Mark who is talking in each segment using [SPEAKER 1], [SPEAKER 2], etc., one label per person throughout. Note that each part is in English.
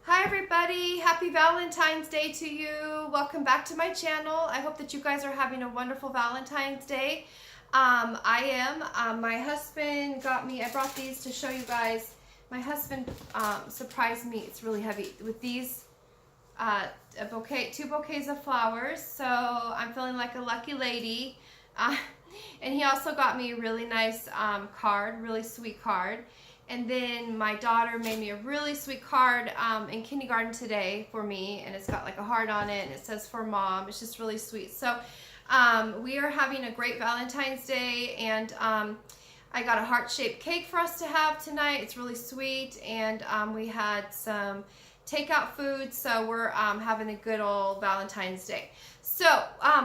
[SPEAKER 1] Hi everybody, happy Valentine's Day to you. Welcome back to my channel. I hope that you guys are having a wonderful Valentine's Day. I am. My husband got me, I brought these to show you guys. My husband surprised me, it's really heavy, with these two bouquets of flowers. So I'm feeling like a lucky lady. And he also got me a really nice card, really sweet card. And then my daughter made me a really sweet card in kindergarten today for me, and it's got like a heart on it, and it says for mom. It's just really sweet. So we are having a great Valentine's Day, and I got a heart-shaped cake for us to have tonight. It's really sweet, and we had some takeout food, so we're having a good old Valentine's Day. So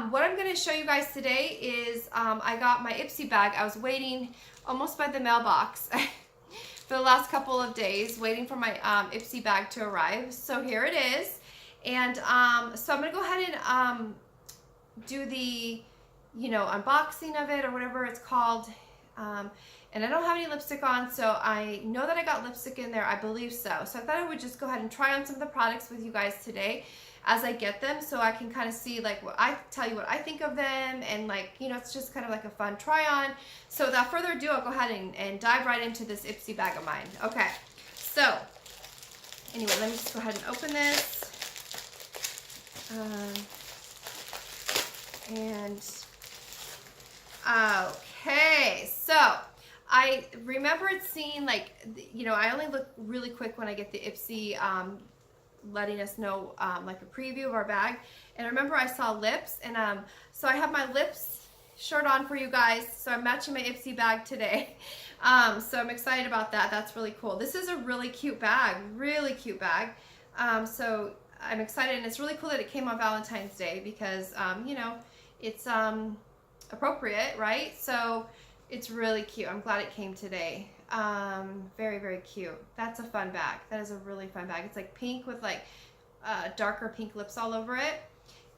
[SPEAKER 1] what I'm going to show you guys today is I got my Ipsy bag. I was waiting almost by the mailbox for the last couple of days, waiting for my Ipsy bag to arrive. So here it is. And so I'm going to go ahead and do the, unboxing of it or whatever it's called. And I don't have any lipstick on, so I know that I got lipstick in there. I believe so. So I thought I would just go ahead and try on some of the products with you guys today as I get them, so I can kind of see tell you what I think of them, and it's just kind of like a fun try on. So without further ado, I'll go ahead and dive right into this Ipsy bag of mine. Okay, so anyway, let me just go ahead and open this. Okay, so I remembered seeing I only look really quick when I get the Ipsy letting us know like a preview of our bag, and I remember I saw lips, and so I have my lips shirt on for you guys, so I'm matching my Ipsy bag today. So I'm excited about that. That's really cool. This is a really cute bag, so I'm excited, and it's really cool that it came on Valentine's Day because it's appropriate, right? So it's really cute. I'm glad it came today. Very, very cute. That's a fun bag. That is a really fun bag. It's like pink with darker pink lips all over it.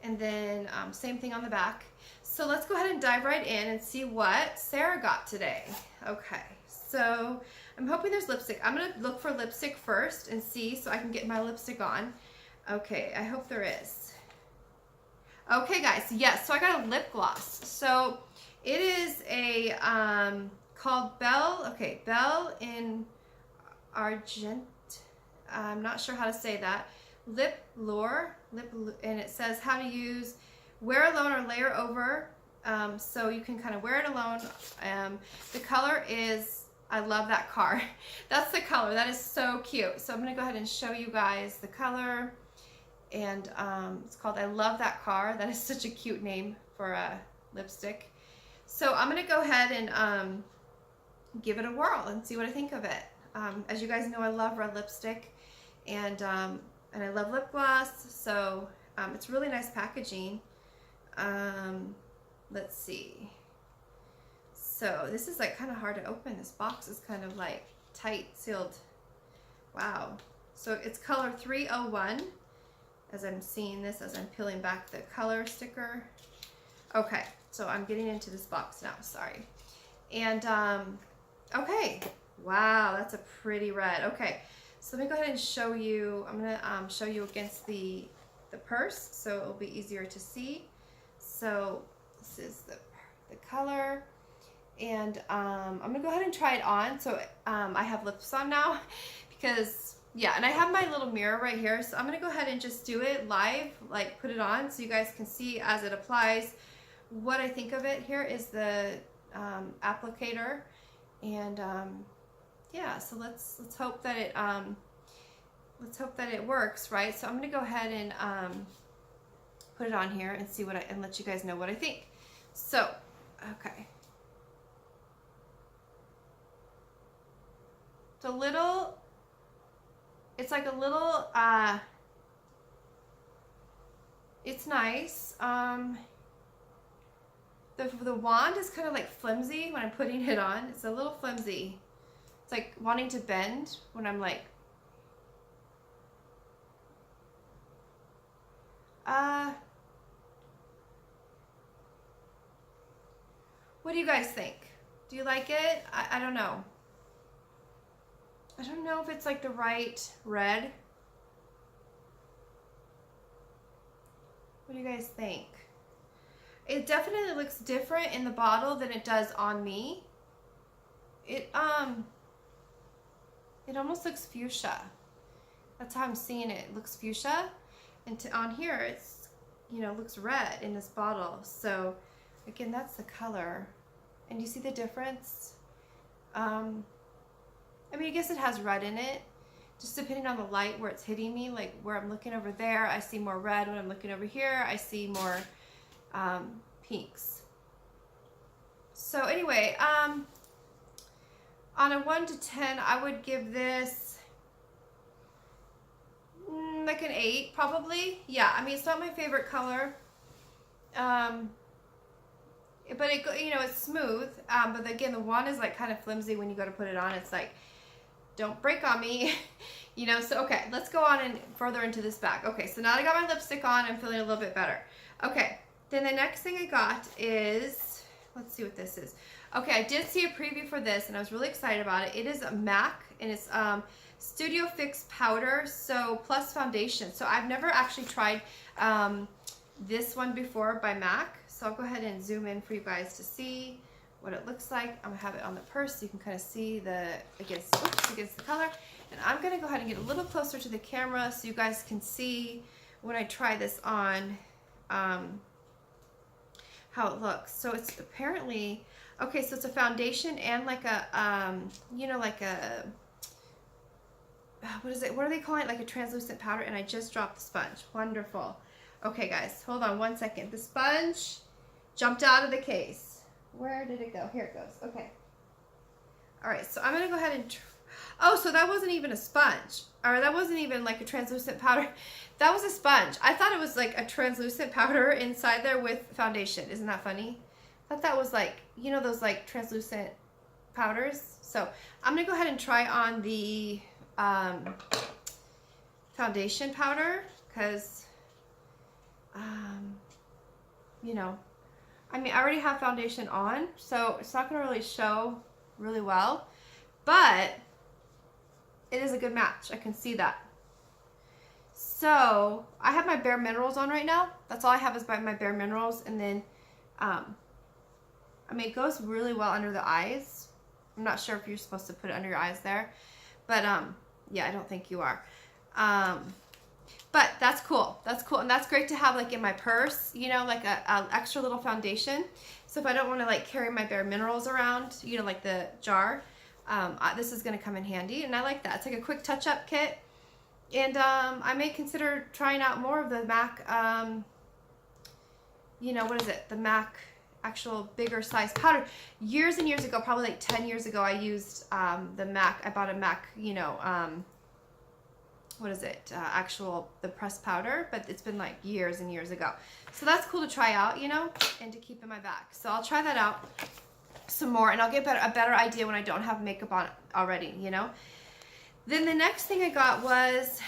[SPEAKER 1] And then same thing on the back. So let's go ahead and dive right in and see what Sarah got today. Okay, so I'm hoping there's lipstick. I'm gonna look for lipstick first and see so I can get my lipstick on. Okay, I hope there is. Okay guys, yes, so I got a lip gloss. So it is a called Belle in Argent. I'm not sure how to say that. Lip Lure, and it says how to use, wear alone or layer over. So you can kind of wear it alone. The color is, I love that card. That's the color. That is so cute. So I'm going to go ahead and show you guys the color. And it's called I Love That Car. That is such a cute name for a lipstick. So I'm going to go ahead and give it a whirl and see what I think of it. As you guys know, I love red lipstick, and I love lip gloss, so it's really nice packaging. Let's see. So this is kind of hard to open. This box is kind of tight sealed. Wow. So it's color 301. As I'm seeing this, as I'm peeling back the color sticker. Okay, so I'm getting into this box now, sorry. And, okay, wow, that's a pretty red. Okay, so let me go ahead and show you. I'm gonna show you against the purse, so it'll be easier to see. So this is the color, and I'm gonna go ahead and try it on. So I have lips on now because, yeah, and I have my little mirror right here, so I'm gonna go ahead and just do it live, put it on so you guys can see as it applies what I think of it. Here is the applicator, and yeah, so let's hope that it works, right? So I'm gonna go ahead and put it on here and see and let you guys know what I think. So okay, it's like a little it's nice. The wand is kind of flimsy when I'm putting it on. It's a little flimsy. It's like wanting to bend when I'm what do you guys think? Do you like it? I don't know. I don't know if it's the right red. What do you guys think? It definitely looks different in the bottle than it does on me. It almost looks fuchsia. That's how I'm seeing it. It looks fuchsia, and on here it's, you know, looks red in this bottle. So again, that's the color, and you see the difference. I mean, I guess it has red in it, just depending on the light where it's hitting me. Like where I'm looking over there, I see more red. When I'm looking over here, I see more pinks. So anyway, on a 1 to 10, I would give this like an 8 probably. Yeah, I mean, it's not my favorite color. But it, you know, it's smooth. But again, the wand is like kind of flimsy when you go to put it on. It's like, don't break on me. You know, so okay, let's go on and further into this bag. Okay, so now I got my lipstick on, I'm feeling a little bit better. Okay, then the next thing I got is, let's see what this is. Okay, I did see a preview for this, and I was really excited about it. It is a MAC, and it's Studio Fix Powder, so plus foundation. So I've never actually tried this one before by MAC. So I'll go ahead and zoom in for you guys to see what it looks like. I'm gonna have it on the purse so you can kind of see the against the color. And I'm gonna go ahead and get a little closer to the camera so you guys can see when I try this on how it looks. So it's apparently, okay, so it's a foundation and like a, you know, like a, what is it? What are they calling it? Like a translucent powder. And I just dropped the sponge. Wonderful. Okay, guys, hold on 1 second. The sponge jumped out of the case. Where did it go? Here it goes. Okay. All right, so I'm going to go ahead and, oh, so that wasn't even a sponge. Or that wasn't even like a translucent powder. That was a sponge. I thought it was like a translucent powder inside there with foundation. Isn't that funny? I thought that was like, you know, those like translucent powders. So I'm going to go ahead and try on the foundation powder because, you know, I mean, I already have foundation on, so it's not going to really show really well, but it is a good match. I can see that. So I have my Bare Minerals on right now. That's all I have is my Bare Minerals. And then, I mean, it goes really well under the eyes. I'm not sure if you're supposed to put it under your eyes there, but yeah, I don't think you are. But that's cool. That's cool. And that's great to have like in my purse, you know, like a extra little foundation. So if I don't want to like carry my Bare Minerals around, you know, like the jar, this is going to come in handy. And I like that. It's like a quick touch-up kit. And I may consider trying out more of the MAC, you know, what is it? The MAC actual bigger size powder. Years and years ago, probably like 10 years ago, I used the MAC. I bought a MAC, you know, what is it? The pressed powder, but it's been like years and years ago. So that's cool to try out, you know, and to keep in my bag. So I'll try that out some more, and I'll get a better idea when I don't have makeup on already, you know. Then the next thing I got was,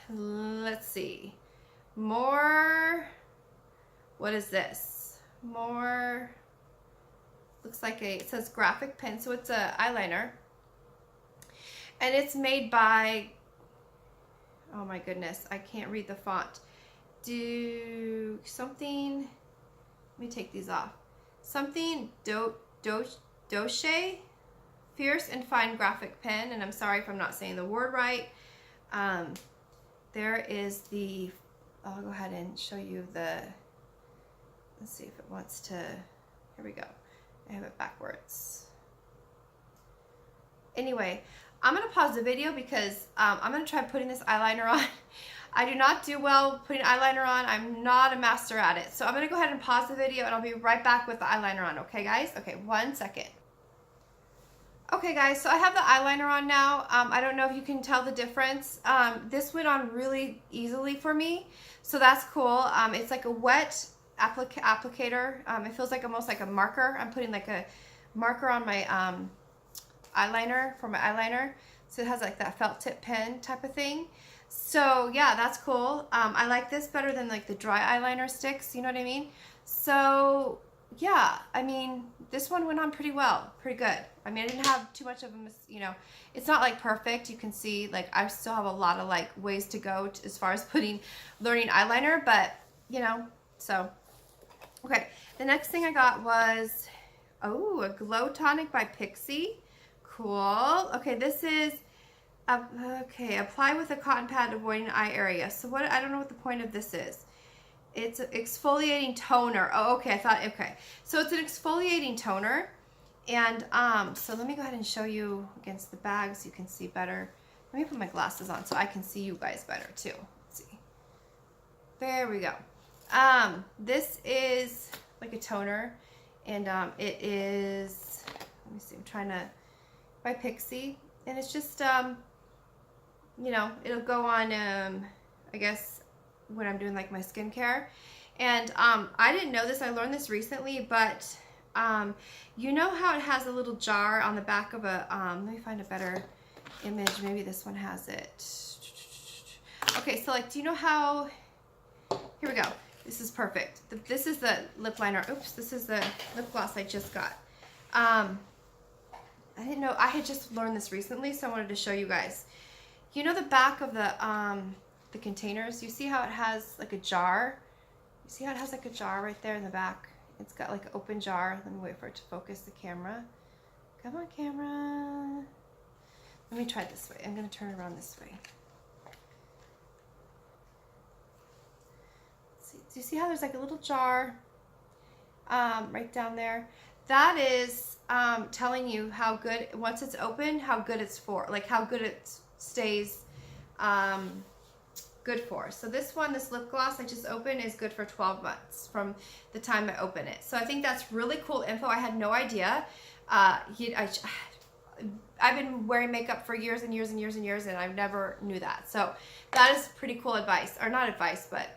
[SPEAKER 1] let's see, more, what is this? More, looks like it says graphic pen, so it's a eyeliner. And it's made by, oh my goodness, I can't read the font. Do something, let me take these off. Something Doche, Fierce and Fine Graphic Pen, and I'm sorry if I'm not saying the word right. There is the, I'll go ahead and show you the, let's see if it wants to, here we go. I have it backwards. Anyway, I'm going to pause the video because I'm going to try putting this eyeliner on. I do not do well putting eyeliner on. I'm not a master at it. So I'm going to go ahead and pause the video and I'll be right back with the eyeliner on. Okay, guys? Okay, 1 second. Okay, guys, so I have the eyeliner on now. I don't know if you can tell the difference. This went on really easily for me, so that's cool. It's like a wet applicator. It feels like almost like a marker. I'm putting like a marker on my eyeliner for my eyeliner, so it has like that felt tip pen type of thing. So yeah, that's cool. I like this better than like the dry eyeliner sticks, you know what I mean? So yeah, I mean, this one went on pretty well, pretty good. I mean, I didn't have too much of a, you know, it's not like perfect. You can see like I still have a lot of like ways to go as far as learning eyeliner, but you know, So, okay. The next thing I got was, oh, a Glow Tonic by Pixie. Cool. Okay, this is, okay, apply with a cotton pad avoiding eye area. So what, I don't know what the point of this is. It's an exfoliating toner. Oh, okay, I thought, okay. So it's an exfoliating toner. And so let me go ahead and show you against the bag so you can see better. Let me put my glasses on so I can see you guys better too. Let's see. There we go. This is like a toner, and it is, let me see, I'm trying to, by Pixie, and it's just, you know, it'll go on, I guess, when I'm doing like my skincare. And I didn't know this, I learned this recently, but you know how it has a little jar on the back of a, let me find a better image, maybe this one has it. Okay, so like, do you know how, here we go, this is perfect. This is the lip liner, oops, this is the lip gloss I just got. I didn't know, I had just learned this recently, so I wanted to show you guys. You know the back of the containers, you see how it has like a jar? You see how it has like a jar right there in the back? It's got like an open jar. Let me wait for it to focus the camera. Come on, camera. Let me try it this way. I'm gonna turn it around this way. See, do you see how there's like a little jar right down there? That is telling you how good, once it's open, how good it's for, like how good it stays good for. So this one, this lip gloss I just opened, is good for 12 months from the time I open it. So I think that's really cool info. I had no idea. I've been wearing makeup for years and years and years and years, and I never knew that. So that is pretty cool advice, or not advice, but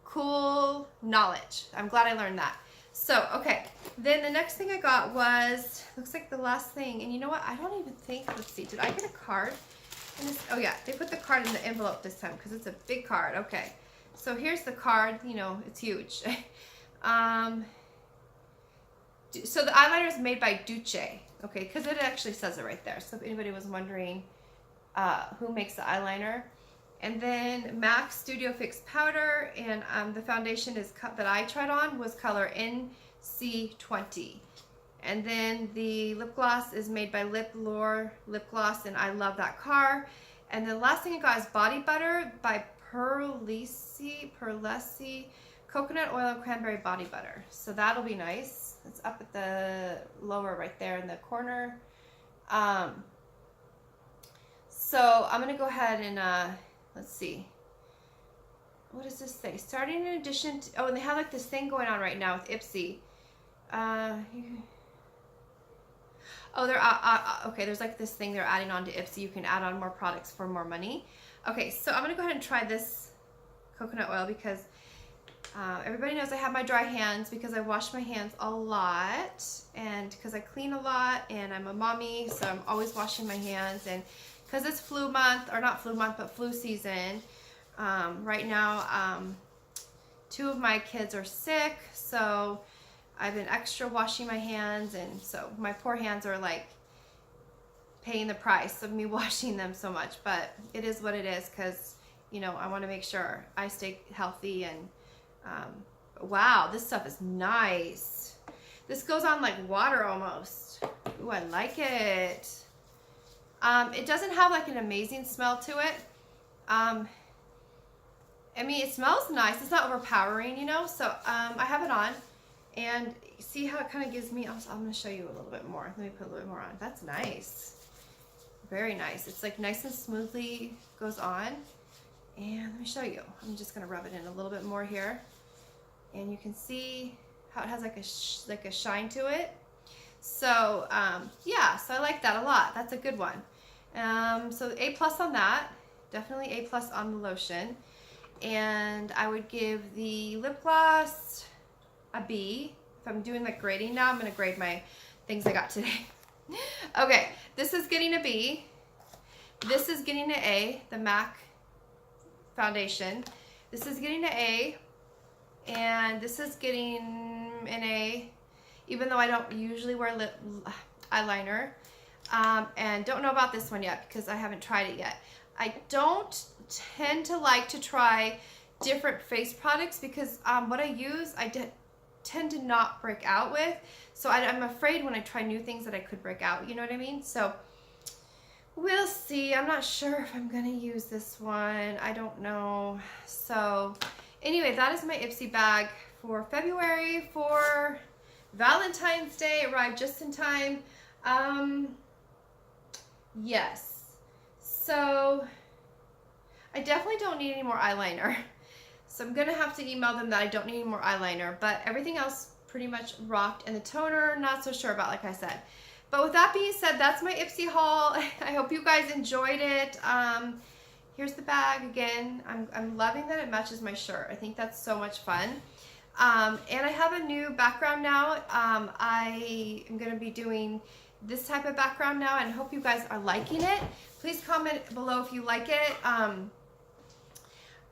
[SPEAKER 1] cool knowledge. I'm glad I learned that. So, okay, then the next thing I got was, looks like the last thing, and you know what, I don't even think, let's see, did I get a card? Oh yeah, they put the card in the envelope this time because it's a big card. Okay, so here's the card, you know, it's huge. So the eyeliner is made by Duce, okay, because it actually says it right there. So if anybody was wondering who makes the eyeliner. And then MAC Studio Fix Powder, and the foundation is that I tried on was color NC20. And then the lip gloss is made by Lip Lore Lip Gloss, and I love that car. And the last thing I got is Body Butter by Pearlescent Coconut Oil and Cranberry Body Butter. So that'll be nice. It's up at the lower right there in the corner. So I'm going to go ahead and, let's see. What does this say? Starting in addition to, oh, and they have like this thing going on right now with Ipsy. Oh, they're okay, there's like this thing they're adding on to Ipsy. You can add on more products for more money. Okay, so I'm gonna go ahead and try this coconut oil because everybody knows I have my dry hands because I wash my hands a lot, and because I clean a lot, and I'm a mommy, so I'm always washing my hands, and because it's flu month, or not flu month, but flu season. Right now, 2 of my kids are sick, so I've been extra washing my hands, and so my poor hands are like paying the price of me washing them so much, but it is what it is because, you know, I want to make sure I stay healthy. And wow, this stuff is nice. This goes on like water almost. Ooh, I like it. It doesn't have like an amazing smell to it. I mean, it smells nice. It's not overpowering, you know, so I have it on. And see how it kind of gives me, I'm going to show you a little bit more. Let me put a little bit more on. That's nice. Very nice. It's like nice and smoothly goes on. And let me show you. I'm just going to rub it in a little bit more here. And you can see how it has like a shine to it. So, yeah, so I like that a lot. That's a good one. So A+ on that. Definitely A+ on the lotion. And I would give the lip gloss a B. If I'm doing like grading now, I'm going to grade my things I got today. Okay, this is getting a B. This is getting an A, the MAC foundation. This is getting an A. And this is getting an A, even though I don't usually wear eyeliner. And don't know about this one yet because I haven't tried it yet. I don't tend to like to try different face products because what I use, tend to not break out with. So I'm afraid when I try new things that I could break out. You know what I mean? So we'll see. I'm not sure if I'm going to use this one. I don't know. So anyway, that is my Ipsy bag for February for Valentine's Day. Arrived just in time. Yes. So I definitely don't need any more eyeliner. So I'm going to have to email them that I don't need any more eyeliner. But everything else pretty much rocked. And the toner, not so sure about, like I said. But with that being said, that's my Ipsy haul. I hope you guys enjoyed it. Here's the bag again. I'm loving that it matches my shirt. I think that's so much fun. And I have a new background now. I am going to be doing this type of background now, and I hope you guys are liking it. Please comment below if you like it.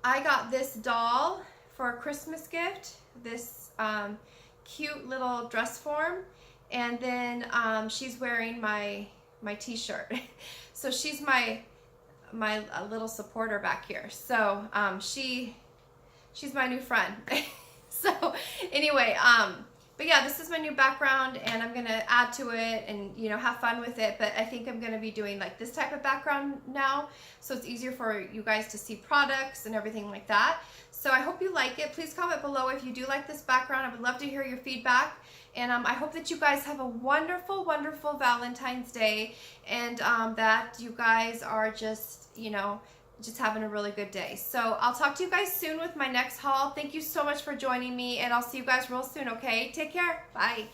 [SPEAKER 1] I got this doll for a Christmas gift, this cute little dress form, and then she's wearing my t-shirt. So she's my little supporter back here. So she's my new friend. So anyway, but yeah, this is my new background, and I'm gonna add to it and, you know, have fun with it. But I think I'm gonna be doing like this type of background now, so it's easier for you guys to see products and everything like that. So I hope you like it. Please comment below if you do like this background. I would love to hear your feedback. And I hope that you guys have a wonderful, wonderful Valentine's Day, and that you guys are just, you know, just having a really good day. So I'll talk to you guys soon with my next haul. Thank you so much for joining me, and I'll see you guys real soon, okay? Take care. Bye.